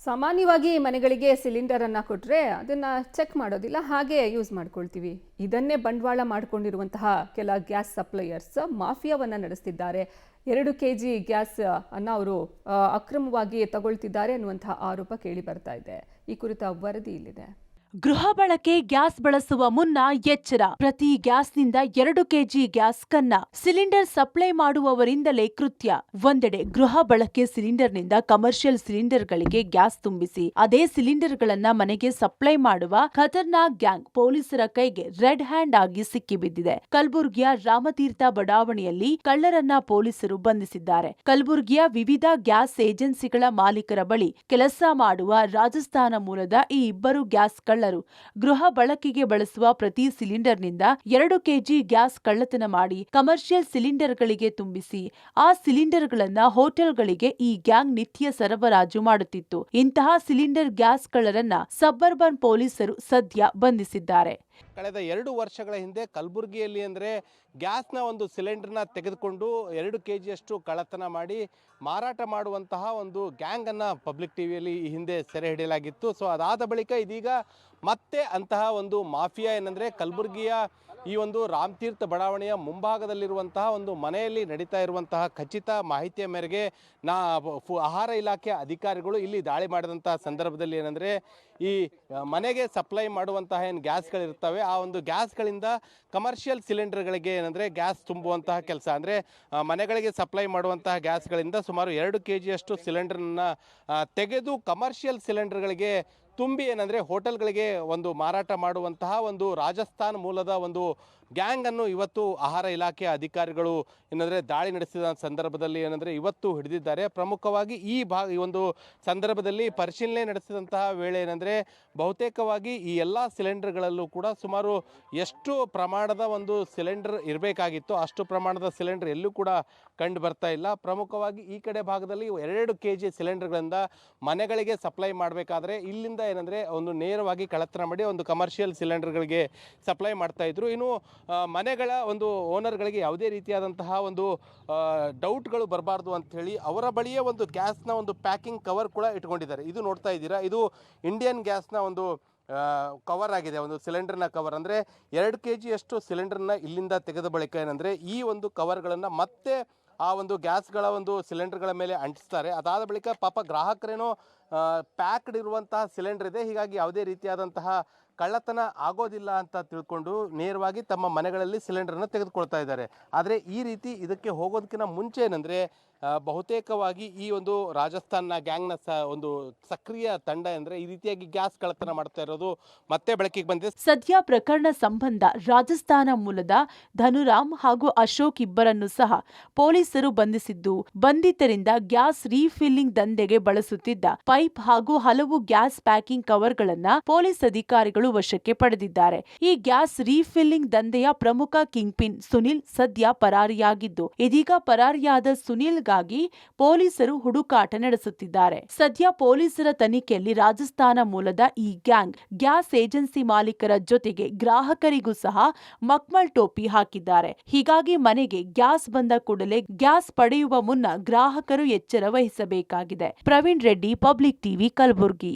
ಸಾಮಾನ್ಯವಾಗಿ ಮನೆಗಳಿಗೆ ಸಿಲಿಂಡರ್ ಅನ್ನ ಕೊಟ್ರೆ ಅದನ್ನ ಚೆಕ್ ಮಾಡೋದಿಲ್ಲ, ಹಾಗೆ ಯೂಸ್ ಮಾಡ್ಕೊಳ್ತೀವಿ. ಇದನ್ನೇ ಬಂಡವಾಳ ಮಾಡಿಕೊಂಡಿರುವಂತಹ ಕೆಲ ಗ್ಯಾಸ್ ಸಪ್ಲೈಯರ್ಸ್ ಮಾಫಿಯಾವನ್ನ ನಡೆಸ್ತಿದ್ದಾರೆ. 2 ಕೆಜಿ ಗ್ಯಾಸ್ ಅನ್ನ ಅವರು ಅಕ್ರಮವಾಗಿ ತಗೊಳ್ತಿದ್ದಾರೆ ಅನ್ನುವಂತಹ ಆರೋಪ ಕೇಳಿ ಬರ್ತಾ ಇದೆ. ಈ ಕುರಿತ ವರದಿ ಇಲ್ಲಿದೆ. ಗೃಹ ಬಳಕೆ ಗ್ಯಾಸ್ ಬಳಸುವ ಮುನ್ನ ಎಚ್ಚರ. ಪ್ರತಿ ಗ್ಯಾಸ್ನಿಂದ 2 ಕೆಜಿ ಗ್ಯಾಸ್ ಕನ್ನ. ಸಿಲಿಂಡರ್ ಸಪ್ಲೈ ಮಾಡುವವರಿಂದಲೇ ಕೃತ್ಯ. ಒಂದೆಡೆ ಗೃಹ ಬಳಕೆ ಸಿಲಿಂಡರ್ನಿಂದ ಕಮರ್ಷಿಯಲ್ ಸಿಲಿಂಡರ್ಗಳಿಗೆ ಗ್ಯಾಸ್ ತುಂಬಿಸಿ ಅದೇ ಸಿಲಿಂಡರ್ಗಳನ್ನ ಮನೆಗೆ ಸಪ್ಲೈ ಮಾಡುವ ಖತರ್ನಾಕ್ ಗ್ಯಾಂಗ್ ಪೊಲೀಸರ ಕೈಗೆ ರೆಡ್ ಹ್ಯಾಂಡ್ ಆಗಿ ಸಿಕ್ಕಿಬಿದ್ದಿದೆ. ಕಲಬುರಗಿಯ ರಾಮತೀರ್ಥ ಬಡಾವಣೆಯಲ್ಲಿ ಕಳ್ಳರನ್ನ ಪೊಲೀಸರು ಬಂಧಿಸಿದ್ದಾರೆ. ಕಲಬುರಗಿಯ ವಿವಿಧ ಗ್ಯಾಸ್ ಏಜೆನ್ಸಿಗಳ ಮಾಲೀಕರ ಬಳಿ ಕೆಲಸ ಮಾಡುವ ರಾಜಸ್ಥಾನ ಮೂಲದ ಈ ಇಬ್ಬರು ಗ್ಯಾಸ್ ಗೃಹ ಬಳಕೆಗೆ ಬಳಸುವ ಪ್ರತಿ ಸಿಲಿಂಡರ್ನಿಂದ 2 ಕೆಜಿ ಗ್ಯಾಸ್ ಕಳ್ಳತನ ಮಾಡಿ ಕಮರ್ಷಿಯಲ್ ಸಿಲಿಂಡರ್ಗಳಿಗೆ ತುಂಬಿಸಿ ಆ ಸಿಲಿಂಡರ್ಗಳನ್ನ ಹೋಟೆಲ್ಗಳಿಗೆ ಈ ಗ್ಯಾಂಗ್ ನಿತ್ಯ ಸರಬರಾಜು ಮಾಡುತ್ತಿತ್ತು. ಇಂತಹ ಸಿಲಿಂಡರ್ ಗ್ಯಾಸ್ ಕಳ್ಳರನ್ನ ಸಬ್ಬರ್ಬನ್ ಪೊಲೀಸರು ಸದ್ಯ ಬಂಧಿಸಿದ್ದಾರೆ. ಕಳೆದ 2 ವರ್ಷಗಳ ಹಿಂದೆ ಕಲಬುರಗಿಯಲ್ಲಿ ಅಂದರೆ ಗ್ಯಾಸ್ನ ಒಂದು ಸಿಲಿಂಡರ್ನ ತೆಗೆದುಕೊಂಡು 2 ಕೆಜಿಯಷ್ಟು ಕಳ್ಳತನ ಮಾಡಿ ಮಾರಾಟ ಮಾಡುವಂತಹ ಒಂದು ಗ್ಯಾಂಗನ್ನು ಪಬ್ಲಿಕ್ ಟಿವಿಯಲ್ಲಿ ಈ ಹಿಂದೆ ಸೆರೆ ಹಿಡಿಯಲಾಗಿತ್ತು. ಸೊ ಅದಾದ ಬಳಿಕ ಇದೀಗ ಮತ್ತೆ ಅಂತಹ ಒಂದು ಮಾಫಿಯಾ ಏನಂದರೆ ಕಲಬುರಗಿಯ ಈ ಒಂದು ರಾಮತೀರ್ಥ ಬಡಾವಣೆಯ ಮುಂಭಾಗದಲ್ಲಿರುವಂತಹ ಒಂದು ಮನೆಯಲ್ಲಿ ನಡೀತಾ ಇರುವಂತಹ ಖಚಿತ ಮಾಹಿತಿಯ ಮೇರೆಗೆ ಆಹಾರ ಇಲಾಖೆ ಅಧಿಕಾರಿಗಳು ಇಲ್ಲಿ ದಾಳಿ ಮಾಡಿದಂತಹ ಸಂದರ್ಭದಲ್ಲಿ ಏನಂದರೆ ಈ ಮನೆಗೆ ಸಪ್ಲೈ ಮಾಡುವಂತಹ ಏನು ಗ್ಯಾಸ್ಗಳಿರ್ತವೆ ಆ ಒಂದು ಗ್ಯಾಸ್ಗಳಿಂದ ಕಮರ್ಷಿಯಲ್ ಸಿಲಿಂಡರ್ಗಳಿಗೆ ಏನಂದರೆ ಗ್ಯಾಸ್ ತುಂಬುವಂತಹ ಕೆಲಸ ಅಂದರೆ ಮನೆಗಳಿಗೆ ಸಪ್ಲೈ ಮಾಡುವಂತಹ ಗ್ಯಾಸ್ಗಳಿಂದ ಸುಮಾರು 2 ಕೆಜಿಯಷ್ಟು ಸಿಲಿಂಡರ್ನ ತೆಗೆದು ಕಮರ್ಷಿಯಲ್ ಸಿಲಿಂಡರ್ಗಳಿಗೆ ತುಂಬಿ ಏನಂದರೆ ಹೋಟೆಲ್ಗಳಿಗೆ ಒಂದು ಮಾರಾಟ ಮಾಡುವಂತಹ ಒಂದು ರಾಜಸ್ಥಾನ್ ಮೂಲದ ಒಂದು ಗ್ಯಾಂಗನ್ನು ಇವತ್ತು ಆಹಾರ ಇಲಾಖೆಯ ಅಧಿಕಾರಿಗಳು ಏನಂದರೆ ದಾಳಿ ನಡೆಸಿದ ಸಂದರ್ಭದಲ್ಲಿ ಏನಂದರೆ ಇವತ್ತು ಹಿಡಿದಿದ್ದಾರೆ. ಪ್ರಮುಖವಾಗಿ ಈ ಒಂದು ಸಂದರ್ಭದಲ್ಲಿ ಪರಿಶೀಲನೆ ನಡೆಸಿದಂತಹ ವೇಳೆ ಏನಂದರೆ ಬಹುತೇಕವಾಗಿ ಈ ಎಲ್ಲ ಸಿಲಿಂಡರ್ಗಳಲ್ಲೂ ಕೂಡ ಸುಮಾರು ಎಷ್ಟು ಪ್ರಮಾಣದ ಒಂದು ಸಿಲಿಂಡರ್ ಇರಬೇಕಾಗಿತ್ತು ಅಷ್ಟು ಪ್ರಮಾಣದ ಸಿಲಿಂಡರ್ ಎಲ್ಲೂ ಕೂಡ ಕಂಡು ಬರ್ತಾ ಇಲ್ಲ. ಪ್ರಮುಖವಾಗಿ ಈ ಕಡೆ ಭಾಗದಲ್ಲಿ 2 ಕೆಜಿ ಸಿಲಿಂಡರ್ಗಳಿಂದ ಮನೆಗಳಿಗೆ ಸಪ್ಲೈ ಮಾಡಬೇಕಾದ್ರೆ ಇಲ್ಲಿಂದ ಏನಂದರೆ ಒಂದು ನೇರವಾಗಿ ಕಳ್ಳತನ ಮಾಡಿ ಒಂದು ಕಮರ್ಷಿಯಲ್ ಸಿಲಿಂಡರ್ಗಳಿಗೆ ಸಪ್ಲೈ ಮಾಡ್ತಾ ಇದ್ರು. ಇನ್ನು ಮನೆಗಳ ಒಂದು ಓನರ್ಗಳಿಗೆ ಯಾವುದೇ ರೀತಿಯಾದಂತಹ ಒಂದು ಡೌಟ್ಗಳು ಬರಬಾರ್ದು ಅಂಥೇಳಿ ಅವರ ಬಳಿಯೇ ಒಂದು ಗ್ಯಾಸ್ನ ಒಂದು ಪ್ಯಾಕಿಂಗ್ ಕವರ್ ಕೂಡ ಇಟ್ಕೊಂಡಿದ್ದಾರೆ. ಇದು ನೋಡ್ತಾ ಇದ್ದೀರಾ, ಇದು ಇಂಡಿಯನ್ ಗ್ಯಾಸ್ನ ಒಂದು ಕವರ್ ಆಗಿದೆ, ಒಂದು ಸಿಲಿಂಡರ್ನ ಕವರ್. ಅಂದರೆ 2 ಕೆಜಿಯಷ್ಟು ಸಿಲಿಂಡರ್ನ ಇಲ್ಲಿಂದ ತೆಗೆದ ಬಳಿಕ ಏನಂದರೆ ಈ ಒಂದು ಕವರ್ಗಳನ್ನು ಮತ್ತೆ ಆ ಒಂದು ಗ್ಯಾಸ್ಗಳ ಒಂದು ಸಿಲಿಂಡರ್ಗಳ ಮೇಲೆ ಅಂಟಿಸ್ತಾರೆ. ಅದಾದ ಬಳಿಕ ಪಾಪ ಗ್ರಾಹಕರೇನೋ ಪ್ಯಾಕ್ಡ್ ಇರುವಂತಹ ಸಿಲಿಂಡರ್ ಇದೆ, ಹೀಗಾಗಿ ಯಾವುದೇ ರೀತಿಯಾದಂತಹ ಕಳ್ಳತನ ಆಗೋದಿಲ್ಲ ಅಂತ ತಿಳ್ಕೊಂಡು ನೇರವಾಗಿ ತಮ್ಮ ಮನೆಗಳಲ್ಲಿ ಸಿಲಿಂಡರ್ನ ತೆಗೆದುಕೊಳ್ತಾ ಇದ್ದಾರೆ. ಆದರೆ ಈ ರೀತಿ ಇದಕ್ಕೆ ಹೋಗೋದಕ್ಕಿಂತ ಮುಂಚೆ ಏನಂದರೆ ಬಹುತೇಕವಾಗಿ ಈ ಒಂದು ರಾಜಸ್ಥಾನ್ನ ಗ್ಯಾಂಗ್ನ ಒಂದು ಸಕ್ರಿಯ ತಂಡ ಅಂದರೆ ಈ ರೀತಿಯಾಗಿ ಗ್ಯಾಸ್ ಕಳ್ಳತನ ಮಾಡ್ತಾ ಇರೋದು ಮತ್ತೆ ಬೆಳಕಿಗೆ ಬಂದಿದೆ. ಸದ್ಯ ಪ್ರಕರಣ ಸಂಬಂಧ ರಾಜಸ್ಥಾನ ಮೂಲದ ಧನುರಾಮ್ ಹಾಗೂ ಅಶೋಕ್ ಇಬ್ಬರನ್ನು ಸಹ ಪೊಲೀಸರು ಬಂಧಿಸಿದ್ದು, ಬಂಧಿತರಿಂದ ಗ್ಯಾಸ್ ರೀಫಿಲ್ಲಿಂಗ್ ದಂಧೆಗೆ ಬಳಸುತ್ತಿದ್ದ ಪೈಪ್ ಹಾಗೂ ಹಲವು ಗ್ಯಾಸ್ ಪ್ಯಾಕಿಂಗ್ ಕವರ್ಗಳನ್ನ ಪೊಲೀಸ್ ಅಧಿಕಾರಿಗಳು ವಶಕ್ಕೆ ಪಡೆದಿದ್ದಾರೆ. ಈ ಗ್ಯಾಸ್ ರೀಫಿಲ್ಲಿಂಗ್ ದಂಧೆಯ ಪ್ರಮುಖ ಕಿಂಗ್ ಪಿನ್ ಸುನಿಲ್ ಸದ್ಯ ಪರಾರಿಯಾಗಿದ್ದು, ಇದೀಗ ಪರಾರಿಯಾದ ಸುನಿಲ್ ಪೊಲೀಸರು ಹುಡುಕಾಟ ನಡೆಸುತ್ತಿದ್ದಾರೆ. ಸದ್ಯ ಪೊಲೀಸರ ತನಿಖೆಯಲ್ಲಿ ರಾಜಸ್ಥಾನ ಮೂಲದ ಈ ಗ್ಯಾಂಗ್ ಗ್ಯಾಸ್ ಏಜೆನ್ಸಿ ಮಾಲೀಕರ ಜೊತೆಗೆ ಗ್ರಾಹಕರಿಗೂ ಸಹ ಮಕ್ಮಲ್ ಟೋಪಿ ಹಾಕಿದ್ದಾರೆ. ಹೀಗಾಗಿ ಮನೆಗೆ ಗ್ಯಾಸ್ ಬಂದ ಕೂಡಲೇ ಗ್ಯಾಸ್ ಪಡೆಯುವ ಮುನ್ನ ಗ್ರಾಹಕರು ಎಚ್ಚರ ವಹಿಸಬೇಕಾಗಿದೆ. Praveen Reddy, public TV, Kalaburagi.